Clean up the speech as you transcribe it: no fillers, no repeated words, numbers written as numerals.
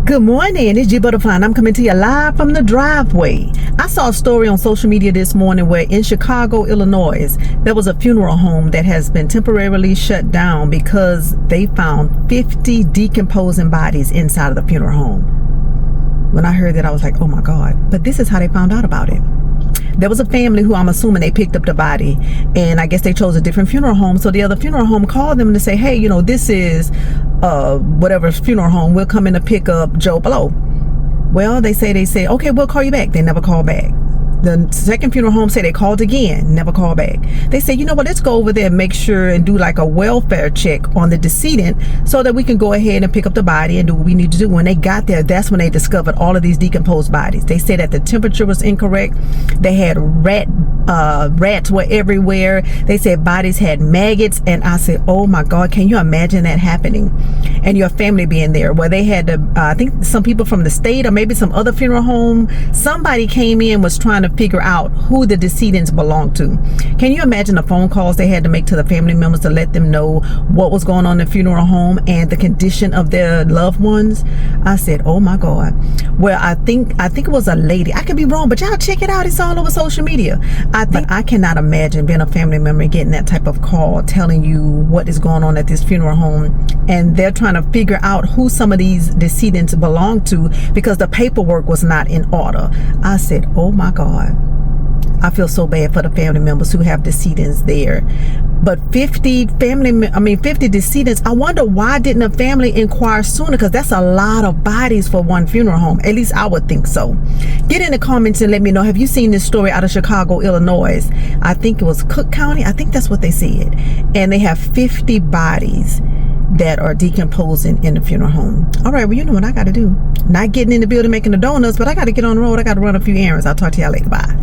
Good morning, it's G Butterfly and I'm coming to you live from the driveway. I saw a story on social media this morning where in Chicago, Illinois, there was a funeral home that has been temporarily shut down because they found 50 decomposing bodies inside of the funeral home. When I heard that, I was like, oh my God, but this is how they found out about it. There was a family who I'm assuming they picked up the body, and I guess they chose a different funeral home. So the other funeral home called them to say, hey, you know, this is whatever funeral home, we'll come in to pick up Joe Blow. Well, they said, okay, we'll call you back. They never called back. The second funeral home said they called again, never called back. They said, you know what, let's go over there and make sure and do like a welfare check on the decedent so that we can go ahead and pick up the body and do what we need to do. When they got there, that's when they discovered all of these decomposed bodies. They said that the temperature was incorrect. They had rats were everywhere. They said bodies had maggots. And I said, oh my God, can you imagine that happening? And your family being there. Well, they had to, I think some people from the state or maybe some other funeral home, somebody came in, was trying to figure out who the decedents belonged to. Can you imagine the phone calls they had to make to the family members to let them know what was going on in the funeral home and the condition of their loved ones? I said, oh my God. Well, I think it was a lady. I could be wrong, but y'all check it out. It's all over social media. I cannot imagine being a family member and getting that type of call telling you what is going on at this funeral home, and they're trying to figure out who some of these decedents belong to because the paperwork was not in order. I said, oh my God. I feel so bad for the family members who have decedents there. But 50 decedents, I wonder why didn't a family inquire sooner? Because that's a lot of bodies for one funeral home. At least I would think so. Get in the comments and let me know, have you seen this story out of Chicago, Illinois? I think it was Cook County. I think that's what they said. And they have 50 bodies that are decomposing in the funeral home. All right, well, you know what I got to do. Not getting in the building making the donuts, but I got to get on the road. I got to run a few errands. I'll talk to y'all later. Bye.